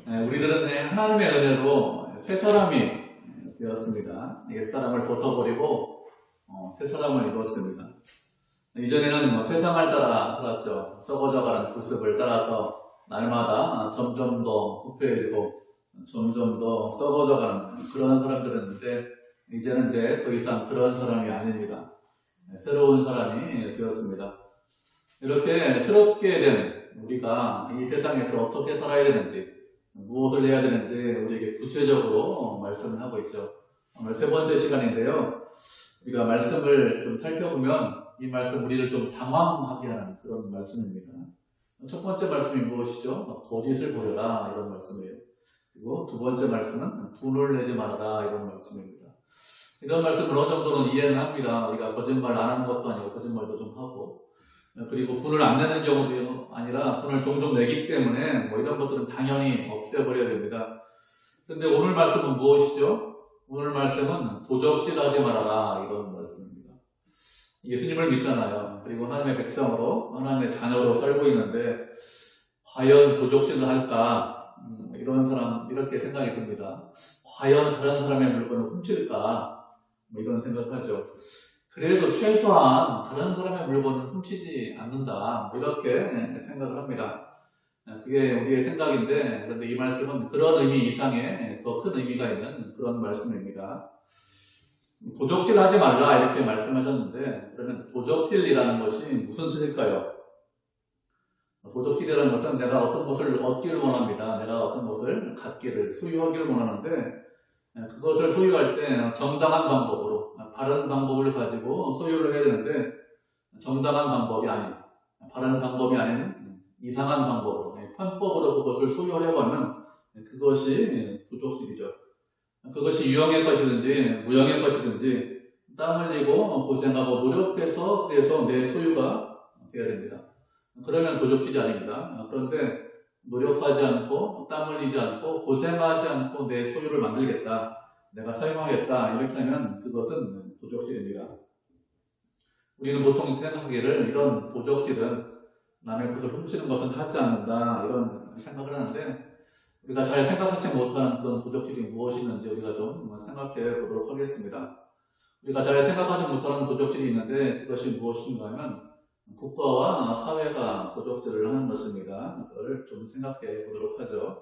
우리들은 하나님의 은혜로 새 사람이 되었습니다. 옛 사람을 벗어버리고 새 사람을 이루었습니다. 이전에는 세상을 따라 살았죠. 썩어져가는 모습을 따라서 날마다 점점 더 부패해지고 점점 더 썩어져가는 그런 사람들이었는데, 이제는 더 이상 그런 사람이 아닙니다. 새로운 사람이 되었습니다. 이렇게 새롭게 된 우리가 이 세상에서 어떻게 살아야 되는지, 무엇을 해야 되는지 우리에게 구체적으로 말씀을 하고 있죠. 오늘 세 번째 시간인데요. 우리가 말씀을 좀 살펴보면 이 말씀 우리를 좀 당황하게 하는 그런 말씀입니다. 첫 번째 말씀이 무엇이죠? 거짓을 보여라, 이런 말씀이에요. 그리고 두 번째 말씀은 돈을 내지 말아라, 이런 말씀입니다. 이런 말씀을 어느 정도는 이해는 합니다. 우리가 거짓말 안 하는 것도 아니고 거짓말도 좀 하고, 그리고 분을 안 내는 경우도 아니라 분을 종종 내기 때문에 이런 것들은 당연히 없애버려야 됩니다. 그런데 오늘 말씀은 무엇이죠? 오늘 말씀은 도적질하지 말아라, 이런 말씀입니다. 예수님을 믿잖아요. 그리고 하나님의 백성으로, 하나님의 자녀로 살고 있는데 과연 도적질을 할까? 이런 사람, 이렇게 생각이 듭니다. 과연 다른 사람의 물건을 훔칠까? 이런 생각하죠. 그래도 최소한 다른 사람의 물건을 훔치지 않는다, 이렇게 생각을 합니다. 그게 우리의 생각인데, 그런데 이 말씀은 그런 의미 이상의 더 큰 의미가 있는 그런 말씀입니다. 도적질 하지 말라, 이렇게 말씀하셨는데, 그러면 도적질이라는 것이 무슨 뜻일까요? 도적질이라는 것은 내가 어떤 것을 얻기를 원합니다. 내가 어떤 것을 갖기를, 소유하기를 원하는데, 그것을 소유할 때 정당한 방법으로, 바른 방법을 가지고 소유를 해야 되는데, 정당한 방법이 아닌, 바른 방법이 아닌 이상한 방법으로, 편법으로 그것을 소유하려고 하면 그것이 도적질이죠. 그것이 유형의 것이든지 무형의 것이든지 땀 흘리고 고생하고 노력해서 그래서 내 소유가 되어야 됩니다. 그러면 도적질이 아닙니다. 그런데 노력하지 않고 땀 흘리지 않고 고생하지 않고 내 소유를 만들겠다, 내가 사용하겠다, 이렇게 하면 그것은 도적질입니다. 우리는 보통 생각하기를 이런 도적질은 남의 것을 훔치는 것은 하지 않는다, 이런 생각을 하는데, 우리가 잘 생각하지 못하는 그런 도적질이 무엇이는지 우리가 좀 생각해 보도록 하겠습니다. 우리가 잘 생각하지 못하는 도적질이 있는데 그것이 무엇인가 하면 국가와 사회가 도적질을 하는 것입니다. 그걸 좀 생각해 보도록 하죠.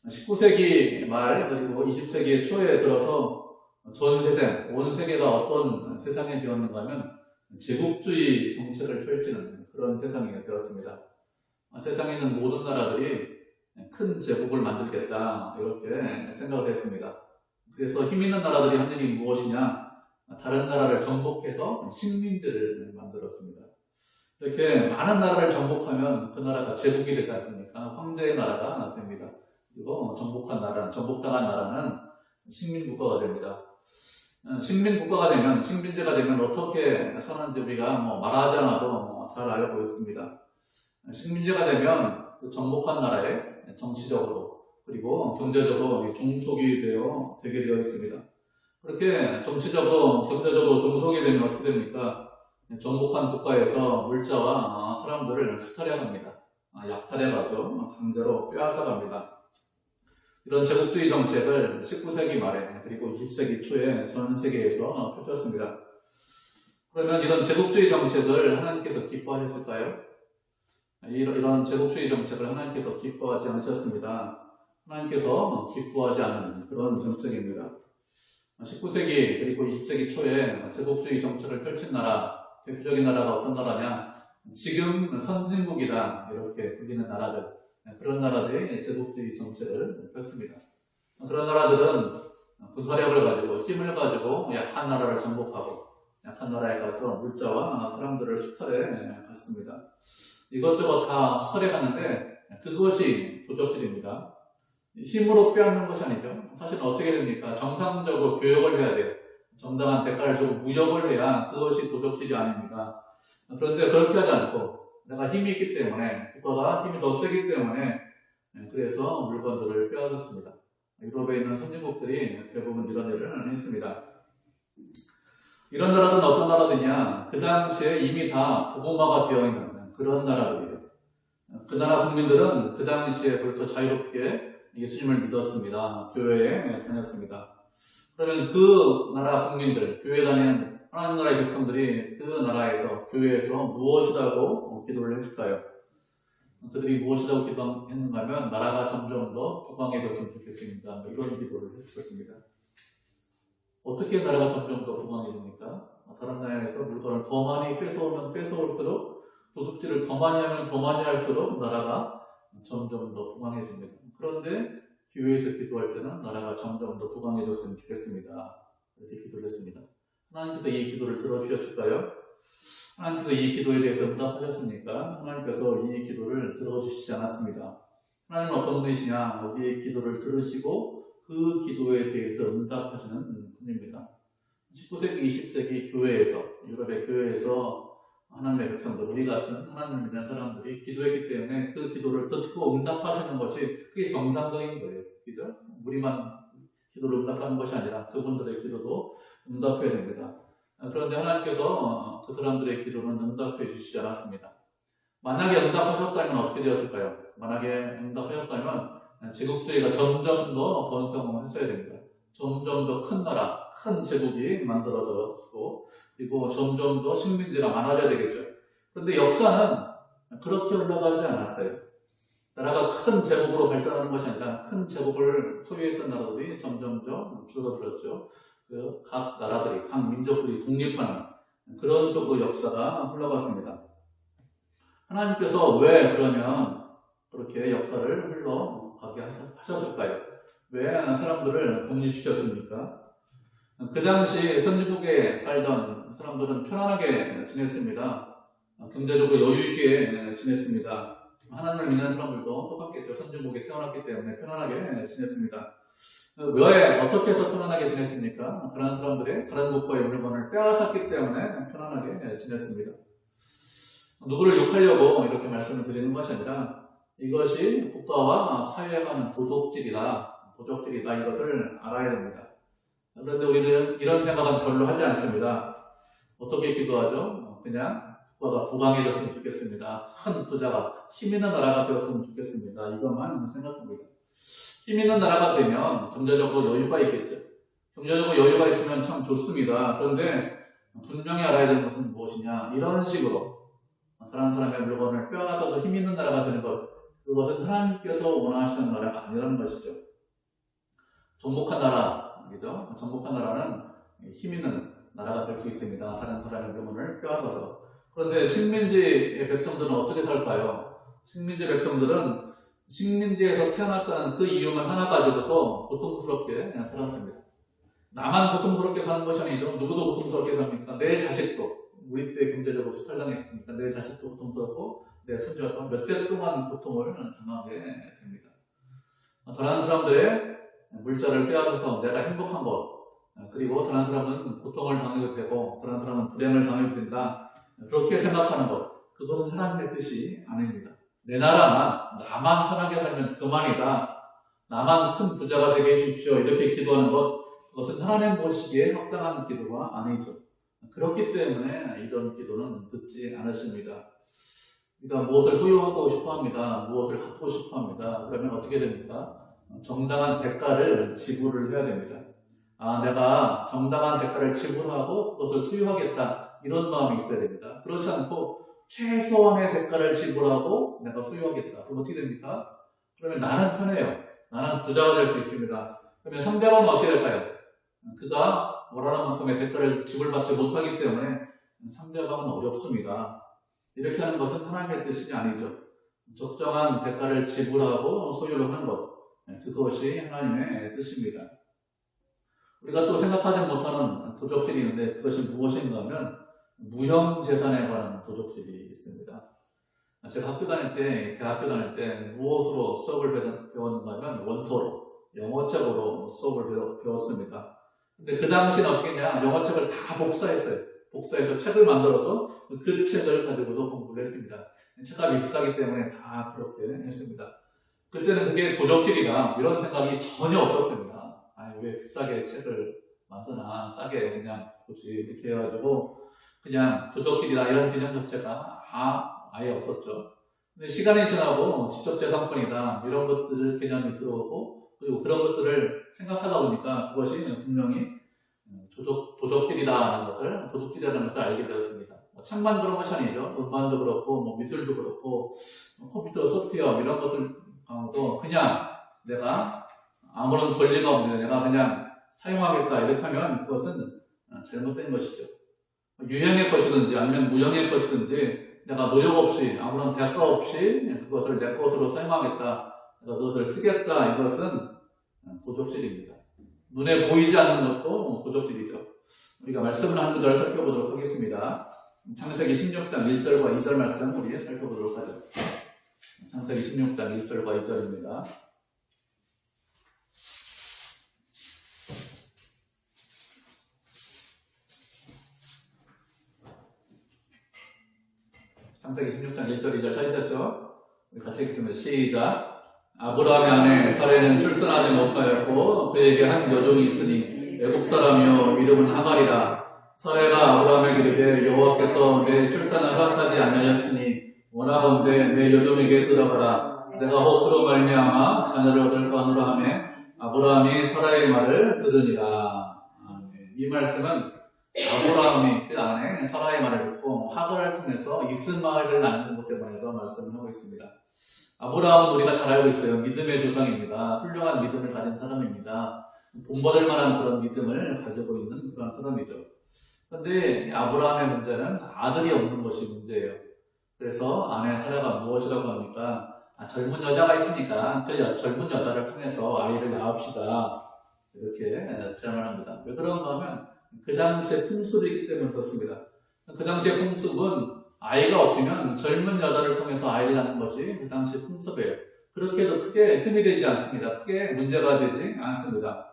19세기 말 그리고 20세기 초에 들어서 전 세상, 온 세계가 어떤 세상이 되었는가 하면 제국주의 정책을 펼치는 그런 세상이 되었습니다. 세상에 있는 모든 나라들이 큰 제국을 만들겠다, 이렇게 생각을 했습니다. 그래서 힘 있는 나라들이 한 일이 무엇이냐? 다른 나라를 정복해서 식민지를 만들었습니다. 이렇게 많은 나라를 정복하면 그 나라가 제국이 되지 않습니까? 황제의 나라가 됩니다. 그리고 정복당한 나라는 식민국가가 됩니다. 식민국가가 되면, 식민지가 되면 어떻게 사는지 우리가 말하지 않아도 잘 알고 있습니다. 식민지가 되면 그 정복한 나라에 정치적으로 그리고 경제적으로 중속이 되게 되어 있습니다. 그렇게 정치적으로 경제적으로 중속이 되면 어떻게 됩니까? 정복한 국가에서 물자와 사람들을 수탈해갑니다. 약탈해가죠. 강제로 빼앗아갑니다. 이런 제국주의 정책을 19세기 말에 그리고 20세기 초에 전 세계에서 펼쳤습니다. 그러면 이런 제국주의 정책을 하나님께서 기뻐하셨을까요? 이런 제국주의 정책을 하나님께서 기뻐하지 않으셨습니다. 하나님께서 기뻐하지 않는 그런 정책입니다. 19세기 그리고 20세기 초에 제국주의 정책을 펼친 나라, 대표적인 나라가 어떤 나라냐? 지금 선진국이다, 이렇게 불리는 나라들, 그런 나라들이 제국주의 정책을 펼습니다. 그런 나라들은 군사력을 가지고, 힘을 가지고 약한 나라를 정복하고 약한 나라에 가서 물자와 사람들을 수탈해 갔습니다. 이것저것 다 수탈해 갔는데 그것이 도적질입니다. 힘으로 빼앗는 것이 아니죠. 사실은 어떻게 됩니까? 정상적으로 교역을 해야 돼요. 정당한 대가를 주고 무역을 해야 그것이 도적질이 아닙니다. 그런데 그렇게 하지 않고 내가 힘이 있기 때문에, 국가가 힘이 더 세기 때문에 그래서 물건들을 빼앗았습니다. 유럽에 있는 선진국들이 대부분 이런 일을 했습니다. 이런 나라들은 어떤 나라들이냐? 그 당시에 이미 다 고구마가 되어 있는 그런 나라들이에요. 그 나라 국민들은 그 당시에 벌써 자유롭게 예수님을 믿었습니다. 교회에 다녔습니다. 그러면 그 나라 국민들, 교회 다니는 하나님 나라의 백성들이 그 나라에서, 교회에서 무엇이라고 기도를 했을까요? 그들이 무엇이라고 기도했는가 하면 나라가 점점 더 부강해졌으면 좋겠습니다. 이런 기도를 했었습니다. 어떻게 나라가 점점 더 부강해집니까? 다른 나라에서 물건을 더 많이 뺏어오면 뺏어올수록, 도둑질을 더 많이 하면 더 많이 할수록 나라가 점점 더 부강해집니다. 그런데 교회에서 기도할 때는 나라가 점점 더 부강해졌으면 좋겠습니다. 이렇게 기도를 했습니다. 하나님께서 이 기도를 들어주셨을까요? 하나님께서 이 기도에 대해서 응답하셨습니까? 하나님께서 이 기도를 들어주시지 않았습니다. 하나님은 어떤 분이시냐? 우리의 기도를 들으시고 그 기도에 대해서 응답하시는 분입니다. 19세기, 20세기 교회에서, 유럽의 교회에서 하나님의 백성들, 우리 같은 하나님을 믿는 사람들이 기도했기 때문에 그 기도를 듣고 응답하시는 것이 그게 정상적인 거예요. 그죠? 우리만 기도를 응답하는 것이 아니라 그분들의 기도도 응답해야 됩니다. 그런데 하나님께서 그 사람들의 기도는 응답해 주시지 않았습니다. 만약에 응답하셨다면 어떻게 되었을까요? 만약에 응답하셨다면 제국주의가 점점 더 번성을 했어야 됩니다. 점점 더 큰 나라, 큰 제국이 만들어졌고, 그리고 점점 더 식민지가 많아져야 되겠죠. 그런데 역사는 그렇게 흘러가지 않았어요. 나라가 큰 제국으로 발전하는 것이 아니라 큰 제국을 소유했던 나라들이 점점 줄어들었죠. 각 나라들이, 각 민족들이 독립하는 그런 쪽으로 역사가 흘러갔습니다. 하나님께서 왜 그러면 그렇게 역사를 흘러가게 하셨을까요? 왜 사람들을 독립시켰습니까? 그 당시 선진국에 살던 사람들은 편안하게 지냈습니다. 경제적으로 여유있게 지냈습니다. 하나님을 믿는 사람들도 똑같겠죠. 선진국에 태어났기 때문에 편안하게 지냈습니다. 왜, 어떻게 해서 편안하게 지냈습니까? 다른 사람들의 다른 국가의 물건을 빼앗았기 때문에 편안하게 지냈습니다. 누구를 욕하려고 이렇게 말씀을 드리는 것이 아니라 이것이 국가와 사회에 관한 도덕질이다, 이것을 알아야 됩니다. 그런데 우리는 이런 생각은 별로 하지 않습니다. 어떻게 기도하죠? 그냥 국가가 부강해졌으면 좋겠습니다. 큰 부자가, 힘 있는 나라가 되었으면 좋겠습니다. 이것만 생각합니다. 힘 있는 나라가 되면 경제적으로 여유가 있겠죠. 경제적으로 여유가 있으면 참 좋습니다. 그런데 분명히 알아야 되는 것은 무엇이냐? 이런 식으로 다른 사람의 물건을 빼앗아서 힘 있는 나라가 되는 것, 그것은 하나님께서 원하시는 나라가 아니라는 것이죠. 정복한 나라, 그죠? 정복한 나라는 힘 있는 나라가 될 수 있습니다. 다른 사람의 물건을 빼앗아서. 그런데 식민지의 백성들은 어떻게 살까요? 식민지 백성들은 식민지에서 태어났다는 그 이유만 하나 가지고서 고통스럽게 살았습니다. 나만 고통스럽게 사는 것이 아니죠. 누구도 고통스럽게 삽니까? 내 자식도. 우리 때 경제적으로 수탈당했으니까 내 자식도 고통스럽고 내 손자도 몇 대 동안 고통을 당하게 됩니다. 다른 사람들의 물자를 빼앗아서 내가 행복한 것, 그리고 다른 사람은 고통을 당하게 되고 다른 사람은 불행을 당하게 된다. 그렇게 생각하는 것, 그것은 하나님의 뜻이 아닙니다. 내 나라만, 나만 편하게 살면 그만이다. 나만 큰 부자가 되게 해주십시오. 이렇게 기도하는 것, 그것은 하나님 보시기에 합당한 기도가 아니죠. 그렇기 때문에 이런 기도는 듣지 않으십니다. 그러니까 무엇을 소유하고 싶어 합니다. 무엇을 갖고 싶어 합니다. 그러면 어떻게 됩니까? 정당한 대가를 지불을 해야 됩니다. 내가 정당한 대가를 지불하고 그것을 소유하겠다. 이런 마음이 있어야 됩니다. 그렇지 않고 최소한의 대가를 지불하고 내가 소유하겠다. 그럼 어떻게 됩니까? 그러면 나는 편해요. 나는 부자가 될 수 있습니다. 그러면 상대방은 어떻게 될까요? 그가 원하는 만큼의 대가를 지불받지 못하기 때문에 상대방은 어렵습니다. 이렇게 하는 것은 하나님의 뜻이 아니죠. 적정한 대가를 지불하고 소유를 하는 것, 그것이 하나님의 뜻입니다. 우리가 또 생각하지 못하는 도덕질이 있는데 그것이 무엇인가 하면 무형재산에 관한 도덕질이 있습니다. 제가 대학교 다닐 때 무엇으로 수업을 배웠는가 하면 원서로, 영어책으로 수업을 배웠습니다. 근데 그 당시는 어떻게 했냐, 영어책을 다 복사했어요. 복사해서 책을 만들어서 그 책을 가지고도 공부를 했습니다. 책값이 비싸기 때문에 다 그렇게 했습니다. 그때는 그게 도적질이다 이런 생각이 전혀 없었습니다. 왜 비싸게 책을 만드나, 싸게 그냥 굳이 이렇게 해가지고 그냥 도적질이다 이런 개념 자체가 아예 없었죠. 근데 시간이 지나고 지적재산권이다 이런 것들 개념이 들어오고 그리고 그런 것들을 생각하다 보니까 그것이 분명히 도적질이라는 것을 알게 되었습니다. 책만 그런 것이 아니죠. 음반도 그렇고 뭐 미술도 그렇고 컴퓨터 소프트웨어 이런 것들도 그냥 내가 아무런 권리가 없는데 내가 그냥 사용하겠다 이렇게 하면 그것은 잘못된 것이죠. 유형의 것이든지 아니면 무형의 것이든지 내가 노력 없이 아무런 대가 없이 그것을 내 것으로 사용하겠다, 내가 그것을 쓰겠다, 이것은 도적질입니다. 눈에 보이지 않는 것도 도적질이죠. 우리가 말씀을 한 구절 살펴보도록 하겠습니다. 창세기 16장 1절과 2절 말씀 우리 살펴보도록 하죠. 창세기 16장 1절과 2절입니다. 창세기 16장 1절 2절 찾으셨죠? 우리 같이 읽겠습니다. 시작. 아브라함의 아내 사레는 출산하지 못하였고 그에게 한 여종이 있으니 애국 사람이요 이름은 하갈이라. 사레가 아브라함에게 이르되 여호와께서 내 출산을 허락하지 아니하였으니 원하건대 내 여종에게 들어가라. 내가 혹으로 말미암아 자녀를 얻을까 하노라 하매 아브라함이 사라의 말을 들으니라. 이 말씀은 아브라함이 그 안에 사라의 말을 듣고 하갈을 통해서 이스마엘을 낳는 것에 관해서 말씀을 하고 있습니다. 아브라함은 우리가 잘 알고 있어요. 믿음의 조상입니다. 훌륭한 믿음을 가진 사람입니다. 본받을 만한 그런 믿음을 가지고 있는 그런 사람이죠. 그런데 아브라함의 문제는 아들이 없는 것이 문제예요. 그래서 아내 사라가 무엇이라고 합니까? 젊은 여자가 있으니까 그 젊은 여자를 통해서 아이를 낳읍시다. 이렇게 제안합니다. 왜 그런가 하면 그 당시에 풍습이 있기 때문에 그렇습니다. 그 당시의 풍습은 아이가 없으면 젊은 여자를 통해서 아이를 낳는 것이 그 당시의 풍습이에요. 그렇게 해도 크게 흠이 되지 않습니다. 크게 문제가 되지 않습니다.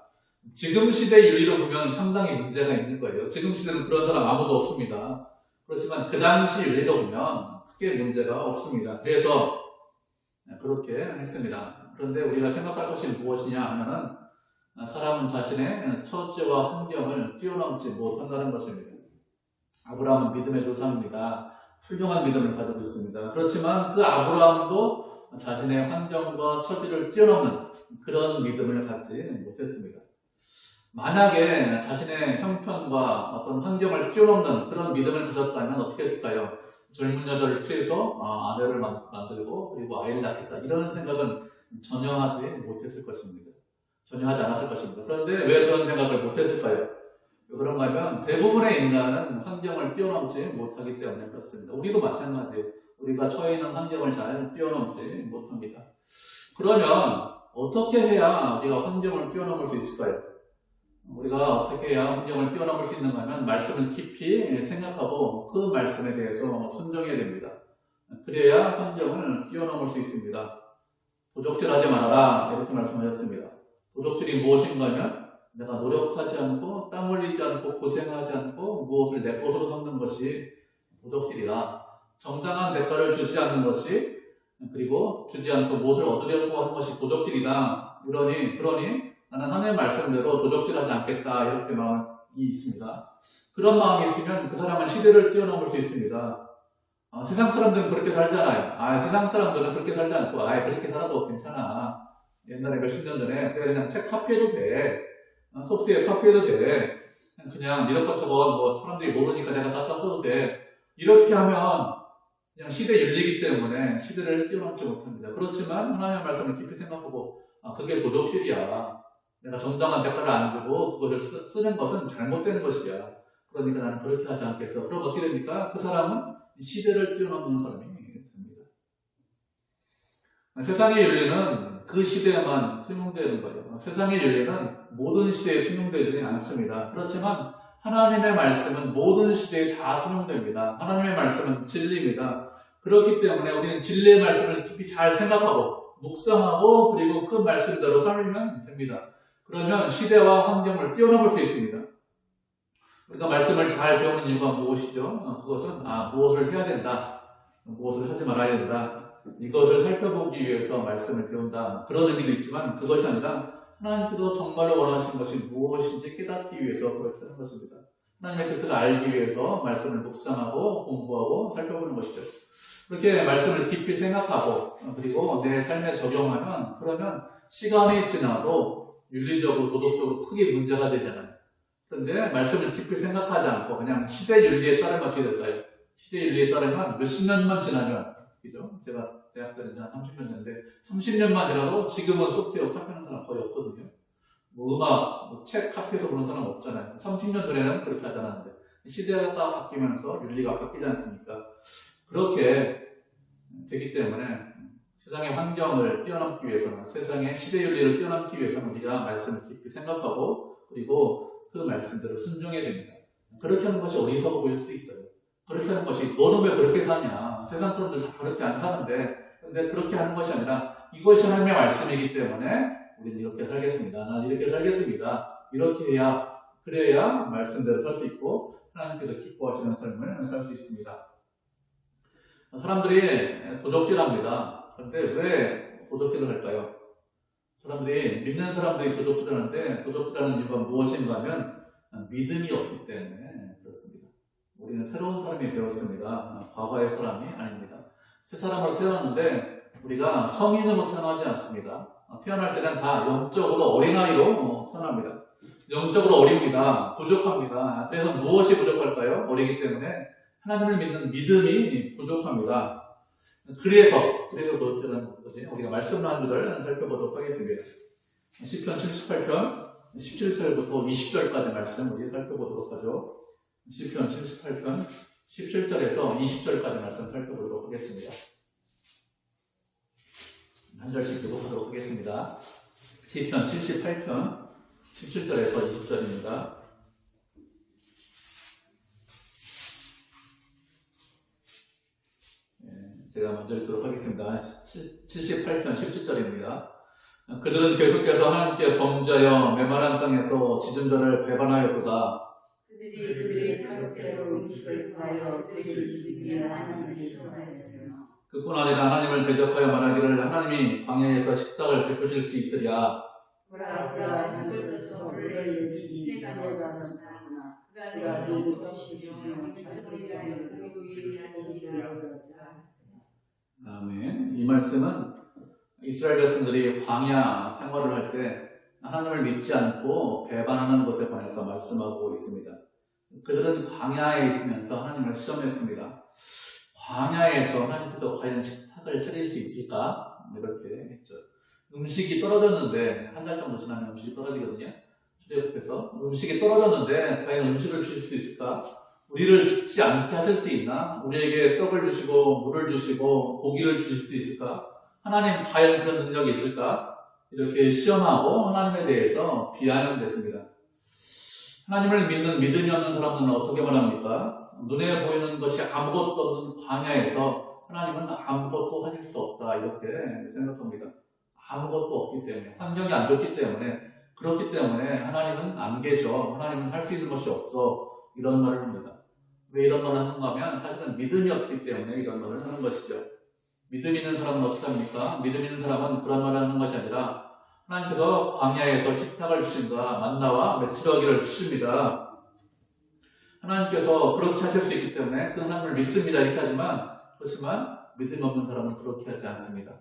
지금 시대 윤리로 보면 상당히 문제가 있는 거예요. 지금 시대는 그런 사람 아무도 없습니다. 그렇지만 그 당시 윤리로 보면 크게 문제가 없습니다. 그래서 그렇게 했습니다. 그런데 우리가 생각할 것이 무엇이냐 하면은 사람은 자신의 처지와 환경을 뛰어넘지 못한다는 것입니다. 아브라함은 믿음의 조상입니다. 훌륭한 믿음을 가지고 있습니다. 그렇지만 그 아브라함도 자신의 환경과 처지를 뛰어넘는 그런 믿음을 갖지 못했습니다. 만약에 자신의 형편과 어떤 환경을 뛰어넘는 그런 믿음을 가졌다면 어떻게 했을까요? 젊은 여자를 취해서 아내를 만들고 그리고 아이를 낳겠다 이런 생각은 전혀 하지 못했을 것입니다. 전혀 하지 않았을 것입니다. 그런데 왜 그런 생각을 못했을까요? 왜 그런가 하면 대부분의 인간은 환경을 뛰어넘지 못하기 때문에 그렇습니다. 우리도 마찬가지예요. 우리가 처해 있는 환경을 잘 뛰어넘지 못합니다. 그러면 어떻게 해야 우리가 환경을 뛰어넘을 수 있을까요? 우리가 어떻게 해야 환경을 뛰어넘을 수 있는가 하면 말씀을 깊이 생각하고 그 말씀에 대해서 순종해야 됩니다. 그래야 환경을 뛰어넘을 수 있습니다. 도적질하지 말아라 이렇게 말씀하셨습니다. 도적질이 무엇인가 하면 내가 노력하지 않고 땀 흘리지 않고 고생하지 않고 무엇을 내 것으로 삼는 것이 도적질이다. 정당한 대가를 주지 않는 것이 그리고 주지 않고 무엇을 얻으려고 하는 것이 도적질이다. 그러니 나는 하나님의 말씀대로 도적질하지 않겠다 이렇게 마음이 있습니다. 그런 마음이 있으면 그 사람은 시대를 뛰어넘을 수 있습니다. 세상 사람들은 그렇게 살잖아요. 세상 사람들은 그렇게 살지 않고 그렇게 살아도 괜찮아. 옛날에 몇십 년 전에 그냥 책 카피해도 돼. 소프트웨어 카피해도 돼. 그냥 이것저것 사람들이 모르니까 내가 갖다 써도 돼. 이렇게 하면 그냥 시대 윤리이기 때문에 시대를 뛰어넘지 못합니다. 그렇지만 하나님의 말씀을 깊이 생각하고 그게 도덕실이야. 내가 정당한 대가를 안 주고 그것을 쓰는 것은 잘못된 것이야. 그러니까 나는 그렇게 하지 않겠어. 그럼 어떻게 됩니까? 그 사람은 시대를 뛰어넘는 사람이 됩니다. 세상의 윤리는 그 시대에만 통용되는 거예요. 세상의 윤리는 모든 시대에 통용되지 않습니다. 그렇지만 하나님의 말씀은 모든 시대에 다 통용됩니다. 하나님의 말씀은 진리입니다. 그렇기 때문에 우리는 진리의 말씀을 깊이 잘 생각하고 묵상하고 그리고 그 말씀대로 살면 됩니다. 그러면 시대와 환경을 뛰어넘을 수 있습니다. 우리가 말씀을 잘 배우는 이유가 무엇이죠? 그것은 무엇을 해야 된다, 무엇을 하지 말아야 된다, 이것을 살펴보기 위해서 말씀을 배운다, 그런 의미도 있지만 그것이 아니라 하나님께서 정말로 원하시는 것이 무엇인지 깨닫기 위해서 그렇게 하는 것입니다. 하나님의 뜻을 알기 위해서 말씀을 묵상하고 공부하고 살펴보는 것이죠. 그렇게 말씀을 깊이 생각하고 그리고 내 삶에 적용하면 그러면 시간이 지나도 윤리적으로 도덕적으로 크게 문제가 되잖아요. 그런데 말씀을 깊이 생각하지 않고 그냥 시대 윤리에 따르면 어떻게 될까요? 시대 윤리에 따르면 몇십 년만 지나면 그죠? 제가 대학 때는 한 30년 전인데 30년만 지나도 지금은 소프트웨어 카피하는 사람 거의 없거든요. 뭐 음악, 책 카피해서 보는 사람 없잖아요. 30년 전에는 그렇게 하지 않았는데 시대가 딱 바뀌면서 윤리가 바뀌지 않습니까? 그렇게 되기 때문에 세상의 환경을 뛰어넘기 위해서는 세상의 시대 윤리를 뛰어넘기 위해서는 우리가 말씀을 깊이 생각하고 그리고 그 말씀대로 순종해야 됩니다. 그렇게 하는 것이 어리석어 보일 수 있어요. 그렇게 하는 것이 너는 왜 그렇게 사냐? 세상 사람들 다 그렇게 안 사는데 근데 그렇게 하는 것이 아니라 이것이 하나님의 말씀이기 때문에 우리는 이렇게 살겠습니다. 나는 이렇게 살겠습니다. 이렇게 해야 그래야 말씀대로 살 수 있고 하나님께서 기뻐하시는 삶을 살 수 있습니다. 사람들이 도적질합니다. 그런데 왜 도적질을 할까요? 사람들이 믿는 사람들이 도적질하는데 도적질하는 이유가 무엇인가 하면 믿음이 없기 때문에 그렇습니다. 우리는 새로운 사람이 되었습니다. 과거의 사람이 아닙니다. 새 사람으로 태어났는데 우리가 성인으로 태어나지 않습니다. 태어날 때는 다 영적으로 어린아이로 태어납니다. 영적으로 어립니다. 부족합니다. 그래서 무엇이 부족할까요? 어리기 때문에 하나님을 믿는 믿음이 부족합니다. 그래서 도적질하는 거지. 우리가 말씀을 한 줄을 살펴보도록 하겠습니다. 시편 78편 17절부터 20절까지 말씀 우리 살펴보도록 하죠. 시편 78편 17절에서 20절까지 말씀 살펴보도록 하겠습니다. 한 절씩 교독하도록 하겠습니다. 시편 78편 17절에서 20절입니다. 제가 먼저 읽도록 하겠습니다. 78편 17절입니다. 그들은 계속해서 하나님께 범죄하여 메마른 땅에서 짖은 자를 배반하였도다. 그들이 다윗대로 음식을 구하여 그들이 지키기 위해 하나님을 시험하였으며 그뿐 아니라 하나님을 대적하여 말하기를 하나님이 광야에서 식탁을 베푸실 수 있으랴. 보라 그가 흙을 써서 원래 시대가 되었으나 그가 누구 뜻이며 자손이라며 그리고 예비하시기를 어려웠더라. 아멘. 이 말씀은 이스라엘 백성들이 광야 생활을 할 때 하나님을 믿지 않고 배반하는 것에 관해서 말씀하고 있습니다. 그들은 광야에 있으면서 하나님을 시험했습니다. 광야에서 하나님께서 과연 식탁을 차릴 수 있을까? 이렇게 했죠. 음식이 떨어졌는데 한 달 정도 지나면 음식이 떨어지거든요. 출애굽해서 음식이 떨어졌는데 과연 음식을 주실 수 있을까? 우리를 죽지 않게 하실 수 있나? 우리에게 떡을 주시고 물을 주시고 고기를 주실 수 있을까? 하나님 과연 그런 능력이 있을까? 이렇게 시험하고 하나님에 대해서 비아냥됐습니다. 하나님을 믿는 믿음이 없는 사람들은 어떻게 말합니까? 눈에 보이는 것이 아무것도 없는 광야에서 하나님은 아무것도 하실 수 없다 이렇게 생각합니다. 아무것도 없기 때문에 환경이 안 좋기 때문에 그렇기 때문에 하나님은 안 계셔. 하나님은 할 수 있는 것이 없어. 이런 말을 합니다. 왜 이런 말을 하는가 하면 사실은 믿음이 없기 때문에 이런 말을 하는 것이죠. 믿음 있는 사람은 어떻게 합니까? 믿음 있는 사람은 그런 말을 하는 것이 아니라 하나님께서 광야에서 식탁을 주신다. 만나와 메추라기를 주십니다. 하나님께서 그렇게 하실 수 있기 때문에 그 하나님을 믿습니다. 이렇게 하지만 그렇지만 믿음 없는 사람은 그렇게 하지 않습니다.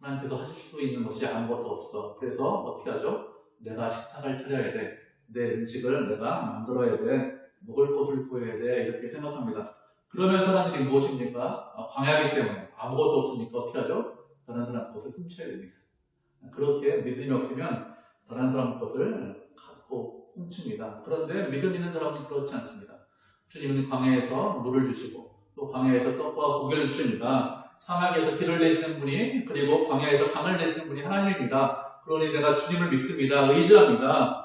하나님께서 하실 수 있는 것이 아무것도 없어. 그래서 어떻게 하죠? 내가 식탁을 차려야 돼. 내 음식을 내가 만들어야 돼. 먹을 것을 구해야 돼. 이렇게 생각합니다. 그러면 사람들이 무엇입니까? 광야이기 때문에 아무것도 없으니까 어떻게 하죠? 다른 사람 것을 훔쳐야 됩니다. 그렇게 믿음이 없으면 다른 사람 것을 갖고 훔칩니다. 그런데 믿음 있는 사람은 그렇지 않습니다. 주님은 광야에서 물을 주시고 또 광야에서 떡과 고기를 주십니다. 사막에서 길을 내시는 분이 그리고 광야에서 강을 내시는 분이 하나님입니다. 그러니 내가 주님을 믿습니다. 의지합니다.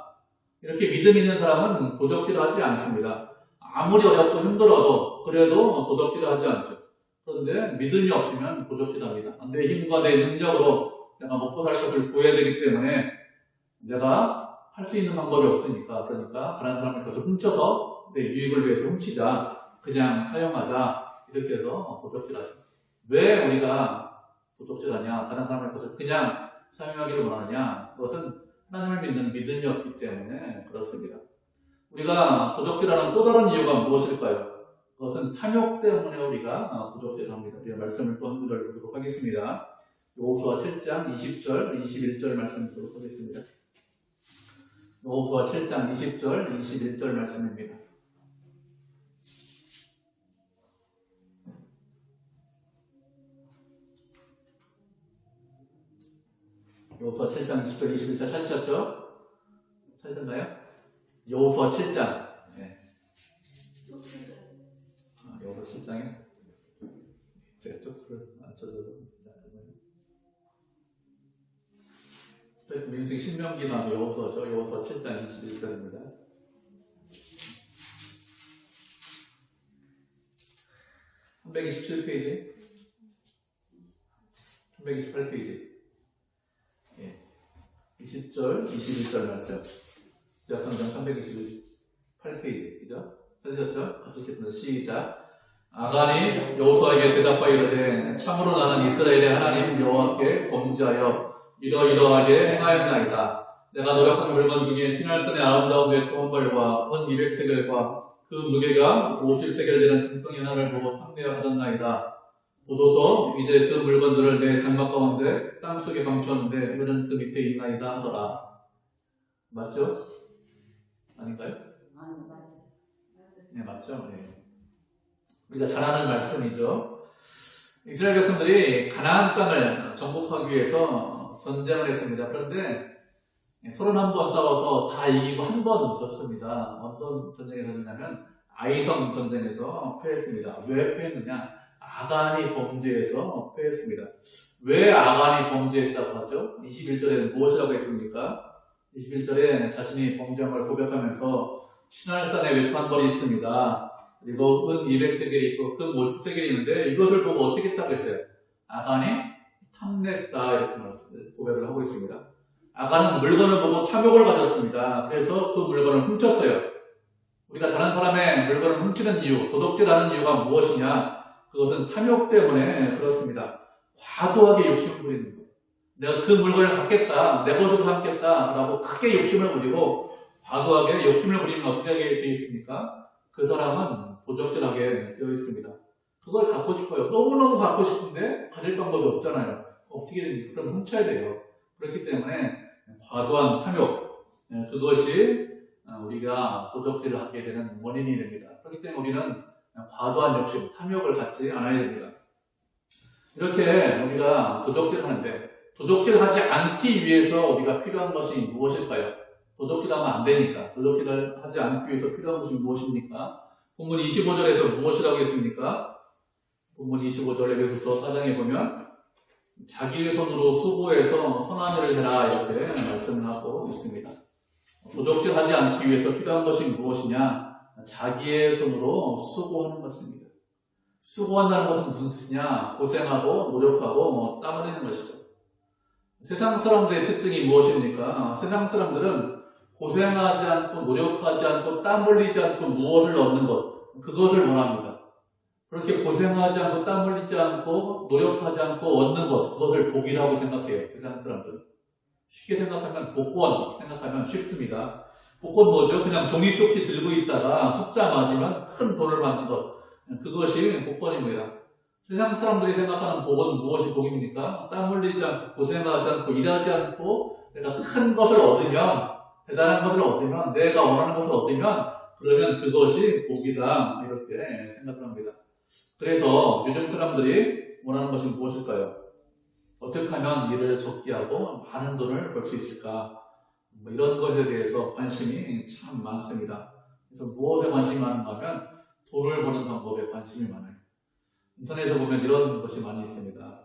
이렇게 믿음 있는 사람은 도적질을 하지 않습니다. 아무리 어렵고 힘들어도 그래도 도적질을 하지 않죠. 그런데 믿음이 없으면 도적질합니다. 내 힘과 내 능력으로 내가 먹고 살 것을 구해야 되기 때문에 내가 할 수 있는 방법이 없으니까 그러니까 다른 사람을 가서 훔쳐서 내 유익을 위해서 훔치자. 그냥 사용하자. 이렇게 해서 도적질하죠. 왜 우리가 도적질하냐? 다른 사람의 것을 그냥 사용하기를 원하느냐? 그것은 하나님을 믿는 믿음이 없기 때문에 그렇습니다. 우리가 도적질하는 또 다른 이유가 무엇일까요? 그것은 탐욕 때문에 우리가 부족합니다. 우리가 말씀을 또 한 구절 보도록 하겠습니다. 여호수아 7장 20절, 21절 말씀 보도록 하겠습니다. 여호수아 7장 20절, 21절 말씀입니다. 여호수아 7장 20절, 21절 찾으셨죠? 찾으셨나요? 여호수아 7장. 네. 여호수아 7장에 제가 쪽수를 맞춰서 민수기 신명기 나오고 여호수아죠. 여호수아 7장 21절입니다. 327페이지, 328페이지, 20절, 21절 말씀. 역성경 328페이지, 그죠? 찾으셨죠? 같이 읽겠습니다. 시작. 아간이 여호수아에게 대답하여 이르되 참으로 나는 이스라엘의 하나님 여호와께 범죄하여 이러이러하게 행하였나이다. 내가 노력한 물건 중에 신할선의 아름다운 외투 한 벌과 은 200세겔과 그 무게가 50세겔 되는 금덩이 하나를 보고 탐내어 받았나이다. 보소서 이제 그 물건들을 내 장막 가운데 땅속에 감추었는데 그는 그 밑에 있나이다 하더라. 맞죠? 아닌가요? 네, 맞죠? 네. 우리가 잘 아는 말씀이죠. 이스라엘 백성들이 가나안 땅을 정복하기 위해서 전쟁을 했습니다. 그런데 31번 싸워서 다 이기고 한 번 졌습니다. 어떤 전쟁에서 졌냐면 아이성 전쟁에서 패했습니다. 왜 패했느냐? 아간이 범죄해서 패했습니다. 왜 아간이 범죄했다고 하죠? 21절에 무엇이라고 했습니까? 21절에 자신이 범죄한 걸 고백하면서 신할산에 외투 한 벌이 있습니다. 그리고 은 200세겔이 있고 금 50세겔이 있는데 이것을 보고 어떻게 했다고 했어요? 아간이 탐냈다 이렇게 고백을 하고 있습니다. 아간은 물건을 보고 탐욕을 가졌습니다. 그래서 그 물건을 훔쳤어요. 우리가 다른 사람의 물건을 훔치는 이유, 도둑질하는 이유가 무엇이냐? 그것은 탐욕 때문에 그렇습니다. 과도하게 욕심을 부리는 거예요. 내가 그 물건을 갖겠다, 내 것으로 삼겠다 라고 크게 욕심을 부리고 과도하게 욕심을 부리면 어떻게 하게 되어 있습니까? 그 사람은 도적질하게 되어 있습니다. 그걸 갖고 싶어요. 너무너무 갖고 싶은데 가질 방법이 없잖아요. 어떻게 됩니까? 그럼 훔쳐야 돼요. 그렇기 때문에 과도한 탐욕, 그것이 우리가 도적질을 하게 되는 원인이 됩니다. 그렇기 때문에 우리는 과도한 욕심, 탐욕을 갖지 않아야 됩니다. 이렇게 우리가 도적질을 하는데 도적질을 하지 않기 위해서 우리가 필요한 것이 무엇일까요? 도적질하면 안 되니까. 도적질을 하지 않기 위해서 필요한 것이 무엇입니까? 본문 25절에서 무엇이라고 했습니까? 본문 25절에 에베소서 4장에 보면 자기의 손으로 수고해서 선한 일을 해라 이렇게 말씀을 하고 있습니다. 도적질 하지 않기 위해서 필요한 것이 무엇이냐? 자기의 손으로 수고하는 것입니다. 수고한다는 것은 무슨 뜻이냐? 고생하고 노력하고 땀 흘리는 것이죠. 세상 사람들의 특징이 무엇입니까? 세상 사람들은 고생하지 않고 노력하지 않고 땀 흘리지 않고 무엇을 얻는 것, 그것을 원합니다. 그렇게 고생하지 않고 땀 흘리지 않고 노력하지 않고 얻는 것, 그것을 복이라고 생각해요. 세상 사람들은. 쉽게 생각하면 복권 생각하면 쉽습니다. 복권 뭐죠? 그냥 종이 쪽지 들고 있다가 숫자 맞으면 큰 돈을 받는 것, 그것이 복권입니다. 세상 사람들이 생각하는 복은 무엇이 복입니까? 땀 흘리지 않고 고생하지 않고 일하지 않고 내가 큰 것을 얻으면, 대단한 것을 얻으면, 내가 원하는 것을 얻으면 그러면 그것이 복이다 이렇게 생각을 합니다. 그래서 요즘 사람들이 원하는 것이 무엇일까요? 어떻게 하면 일을 적게 하고 많은 돈을 벌 수 있을까? 이런 것에 대해서 관심이 참 많습니다. 그래서 무엇에 관심이 많은가 하면 돈을 버는 방법에 관심이 많아요. 인터넷에 보면 이런 것이 많이 있습니다.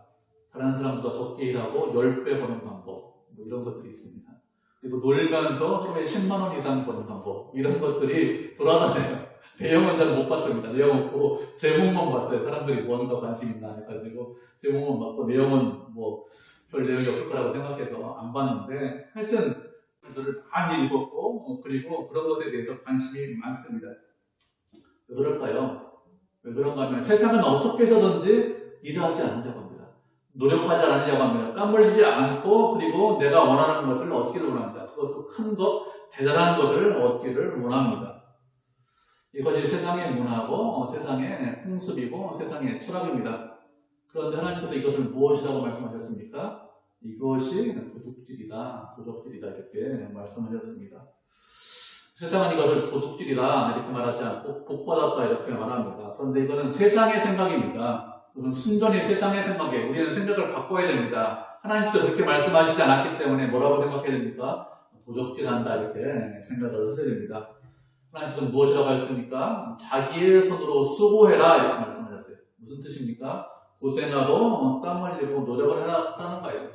다른 사람보다 적게 일하고 10배 버는 방법, 이런 것들이 있습니다. 그리고 놀면서 하루에 10만 원 이상 버는 방법, 이런 것들이 돌아다녀요. 내용은 잘 못 봤습니다. 내용은 보고 제목만 봤어요. 사람들이 뭔가 관심 있나 해가지고 제목만 봤고 내용은 별 내용이 없을 거라고 생각해서 안 봤는데 하여튼 를 많이 읽었고 그리고 그런 것에 대해서 관심이 많습니다. 왜 그럴까요? 왜 그런가 하면 세상은 어떻게 해서든지 일하지 않으려고 합니다. 노력하지 않으려고 합니다. 땀 흘리지 않고 그리고 내가 원하는 것을 얻기를 원합니다. 그것도 큰 것, 대단한 것을 얻기를 원합니다. 이것이 세상의 문화고 세상의 풍습이고 세상의 철학입니다. 그런데 하나님께서 이것을 무엇이라고 말씀하셨습니까? 이것이 도둑질이다, 도적질이다 이렇게 말씀하셨습니다. 세상은 이것을 도둑질이다 이렇게 말하지 않고 복받았다 이렇게 말합니다. 그런데 이거는 세상의 생각입니다. 무슨 순전히 세상의 생각에 우리는 생각을 바꿔야 됩니다. 하나님께서 그렇게 말씀하시지 않았기 때문에 뭐라고 생각해야 됩니까? 도적질한다 이렇게 생각을 하셔야 됩니다. 하나님께서 무엇이라고 하셨습니까? 자기의 손으로 수고해라 이렇게 말씀하셨어요. 무슨 뜻입니까? 고생하고 땀 흘리고 노력을 해라는 거예요.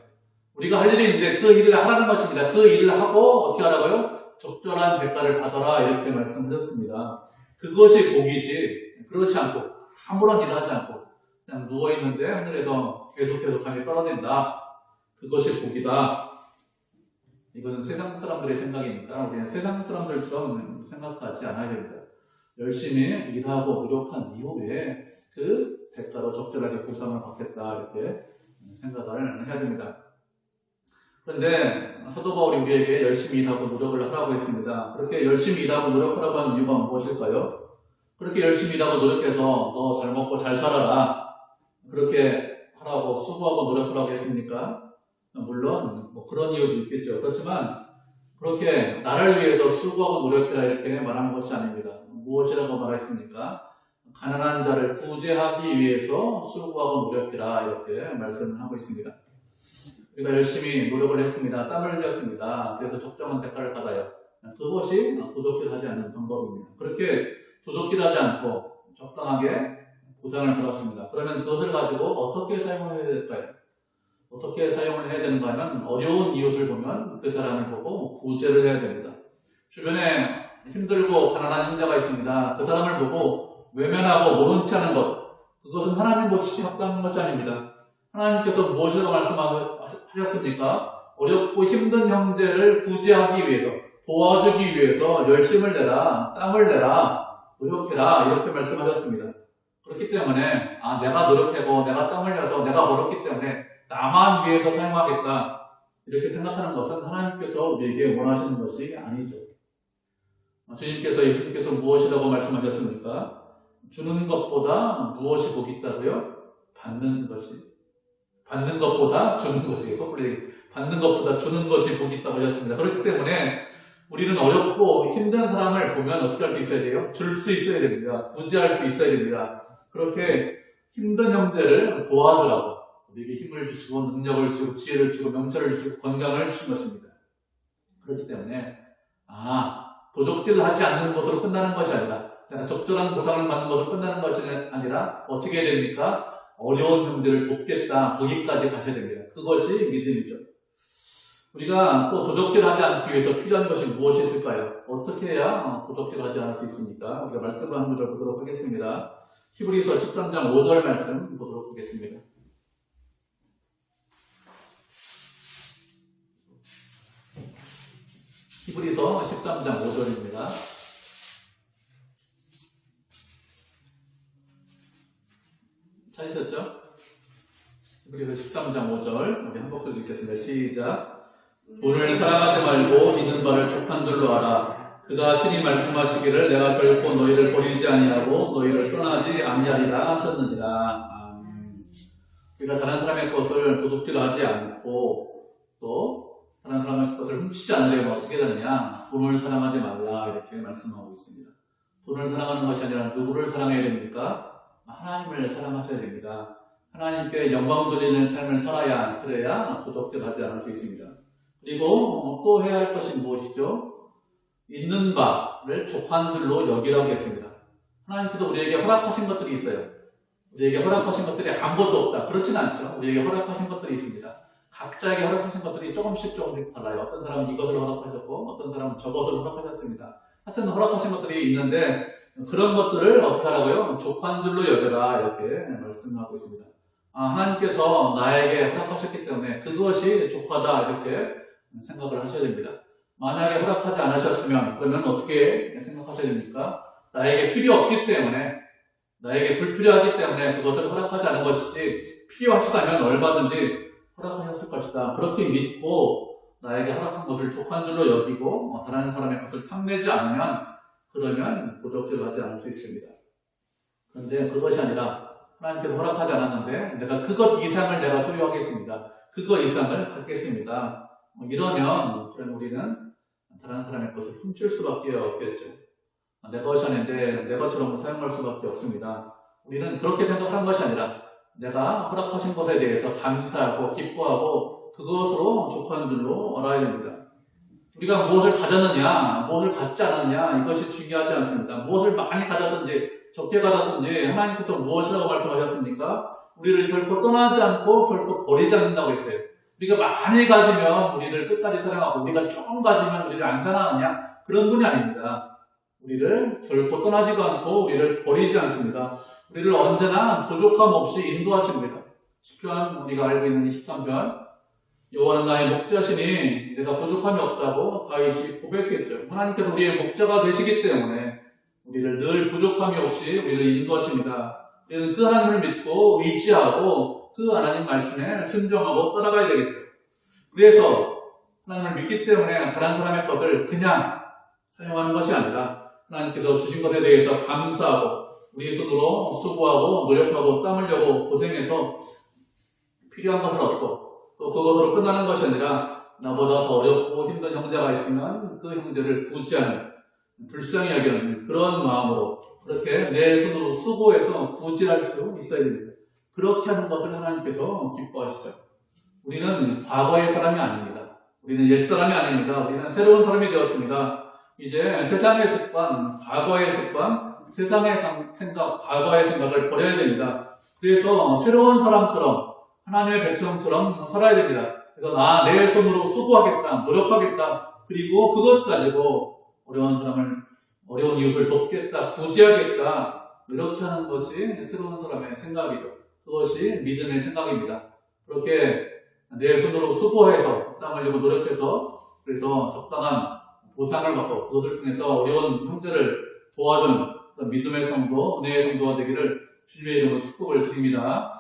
우리가 할 일이 있는데 그 일을 하라는 것입니다. 그 일을 하고 어떻게 하라고요? 적절한 대가를 받아라 이렇게 말씀하셨습니다. 그것이 복이지 그렇지 않고 아무런 일을 하지 않고 그냥 누워있는데 하늘에서 계속해서 감이 떨어진다. 그것이 복이다. 이것은 세상 사람들의 생각이니까 우리는 세상 사람들처럼 생각하지 않아야 됩니다. 열심히 일하고 노력한 이후에 그 대가로 적절하게 보상을 받겠다 이렇게 생각을 해야 됩니다. 그런데 사도 바울이 우리에게 열심히 일하고 노력을 하라고 했습니다. 그렇게 열심히 일하고 노력하라고 하는 이유가 무엇일까요? 그렇게 열심히 일하고 노력해서 너 잘 먹고 잘 살아라 그렇게 하라고 수고하고 노력하라고 했습니까? 물론 뭐 그런 이유도 있겠죠. 그렇지만 그렇게 나를 위해서 수고하고 노력해라 이렇게 말하는 것이 아닙니다. 무엇이라고 말했습니까? 가난한 자를 구제하기 위해서 수고하고 노력해라 이렇게 말씀을 하고 있습니다. 우리가 열심히 노력을 했습니다. 땀을 흘렸습니다. 그래서 적정한 대가를 받아요. 그것이 도둑질하지 않는 방법입니다. 그렇게 도둑질하지 않고 적당하게 보상을 받았습니다. 그러면 그것을 가지고 어떻게 사용을 해야 될까요? 어떻게 사용을 해야 되는가 하면 어려운 이웃을 보면 그 사람을 보고 구제를 해야 됩니다. 주변에 힘들고 가난한 형제가 있습니다. 그 사람을 보고 외면하고 모른 체 하는 것 그것은 하나님 보시기 합당한 것이 아닙니다. 하나님께서 무엇이라고 말씀하셨습니까? 어렵고 힘든 형제를 구제하기 위해서 도와주기 위해서 열심을 내라 땀을 내라 노력해라 이렇게 말씀하셨습니다. 그렇기 때문에 내가 노력하고 내가 땀을 흘려서 내가 벌었기 때문에 나만 위해서 사용하겠다 이렇게 생각하는 것은 하나님께서 우리에게 원하시는 것이 아니죠. 주님께서 예수님께서 무엇이라고 말씀하셨습니까? 주는 것보다 무엇이 복이 있다고요? 받는 것보다 주는 것이 받는 것보다 주는 것이 복이 있다고 하셨습니다. 그렇기 때문에 우리는 어렵고 힘든 사람을 보면 어떻게 할 수 있어야 돼요? 줄 수 있어야 됩니다. 구제할 수 있어야 됩니다. 그렇게 힘든 형제를 도와주라고 우리에게 힘을 주시고 능력을 주시고 지혜를 주시고 명철을 주시고 건강을 주신 것입니다. 그렇기 때문에 도적질을 하지 않는 것으로 끝나는 것이 아니라 적절한 보상을 받는 것으로 끝나는 것이 아니라 어떻게 해야 됩니까? 어려운 형제를 돕겠다 거기까지 가셔야 됩니다. 그것이 믿음이죠. 우리가 또 도적질하지 않기 위해서 필요한 것이 무엇이 있을까요? 어떻게 해야 도적질하지 않을 수 있습니까? 우리가 말씀을 한 구절 보도록 하겠습니다. 히브리서 13장 5절 말씀 보도록 하겠습니다. 히브리서 13장 5절입니다. 찾으셨죠? 히브리서 13장 5절 우리 한 목소리 읽겠습니다. 시작. 돈을 사랑하지 말고 있는 바를 족한 줄로 알아. 그가 친히 말씀하시기를 내가 결코 너희를 버리지 아니하고 너희를 떠나지 아니하리라 하셨느니라. 우리가 다른 사람의 것을 도둑질하지 않고 또 다른 사람의 것을 훔치지 않으려면 어떻게 되느냐? 돈을 사랑하지 말라 이렇게 말씀하고 있습니다. 돈을 사랑하는 것이 아니라 누구를 사랑해야 됩니까? 하나님을 사랑하셔야 됩니다. 하나님께 영광 돌리는 삶을 살아야 그래야 도둑질하지 않을 수 있습니다. 그리고 또 해야 할 것이 무엇이죠? 있는 바를 족한 줄로 여기라고 했습니다. 하나님께서 우리에게 허락하신 것들이 있어요. 우리에게 허락하신 것들이 아무것도 없다. 그렇진 않죠. 우리에게 허락하신 것들이 있습니다. 각자에게 허락하신 것들이 조금씩 달라요. 어떤 사람은 이것을 허락하셨고 어떤 사람은 저것을 허락하셨습니다. 하여튼 허락하신 것들이 있는데 그런 것들을 어떻게 하라고요? 족한 줄로 여겨라 이렇게 말씀하고 있습니다. 하나님께서 나에게 허락하셨기 때문에 그것이 족하다 이렇게 생각을 하셔야 됩니다. 만약에 허락하지 않으셨으면 그러면 어떻게 생각하셔야 됩니까? 나에게 필요 없기 때문에 나에게 불필요하기 때문에 그것을 허락하지 않은 것이지 필요하시다면 얼마든지 허락하셨을 것이다. 그렇게 믿고 나에게 허락한 것을 족한 줄로 여기고 다른 사람의 것을 탐내지 않으면 그러면 도적질을 하지 않을 수 있습니다. 그런데 그것이 아니라 하나님께서 허락하지 않았는데 내가 그것 이상을 내가 소유하겠습니다. 그것 이상을 갖겠습니다. 이러면 그럼 우리는 다른 사람의 것을 훔칠 수밖에 없겠죠. 내 것이 아닌데 내 것처럼 사용할 수밖에 없습니다. 우리는 그렇게 생각하는 것이 아니라 내가 허락하신 것에 대해서 감사하고 기뻐하고 그것으로 족한 줄로 알아야 됩니다. 우리가 무엇을 가졌느냐, 무엇을 갖지 않았느냐 이것이 중요하지 않습니다. 무엇을 많이 가졌든지 적게 가졌든지 하나님께서 무엇이라고 말씀하셨습니까? 우리를 결코 떠나지 않고 결코 버리지 않는다고 했어요. 우리가 많이 가지면 우리를 끝까지 사랑하고 우리가 조금 가지면 우리를 안 사랑하느냐? 그런 분이 아닙니다. 우리를 결코 떠나지도 않고 우리를 버리지 않습니다. 우리를 언제나 부족함 없이 인도하십니다. 시편 우리가 알고 있는 23편 여호와는 나의 목자시니 내가 부족함이 없다고 다윗이 고백했죠. 하나님께서 우리의 목자가 되시기 때문에 우리를 늘 부족함이 없이 우리를 인도하십니다. 우리는 그 하나님을 믿고 의지하고 그 하나님 말씀에 순종하고 따라가야 되겠죠. 그래서 하나님을 믿기 때문에 다른 사람의 것을 그냥 사용하는 것이 아니라 하나님께서 주신 것에 대해서 감사하고 우리 스스로 수고하고 노력하고 땀 흘려고 고생해서 필요한 것을 얻고 또 그것으로 끝나는 것이 아니라 나보다 더 어렵고 힘든 형제가 있으면 그 형제를 구제하는 불쌍히 여기는 그런 마음으로 그렇게 내 손으로 수고해서 구제할 수 있어야 됩니다. 그렇게 하는 것을 하나님께서 기뻐하시죠. 우리는 과거의 사람이 아닙니다. 우리는 옛사람이 아닙니다. 우리는 새로운 사람이 되었습니다. 이제 세상의 습관, 과거의 습관, 세상의 생각, 과거의 생각을 버려야 됩니다. 그래서 새로운 사람처럼 하나님의 백성처럼 살아야 됩니다. 그래서 내 손으로 수고하겠다, 노력하겠다, 그리고 그것 가지고 어려운 사람을, 어려운 이웃을 돕겠다, 구제하겠다, 이렇게 하는 것이 새로운 사람의 생각이죠. 그것이 믿음의 생각입니다. 그렇게 내 손으로 수고해서, 땀 흘리고 노력해서, 그래서 적당한 보상을 받고, 그것을 통해서 어려운 형제를 도와주는 믿음의 성도, 은혜의 성도가 되기를 주님의 이름으로 축복을 드립니다.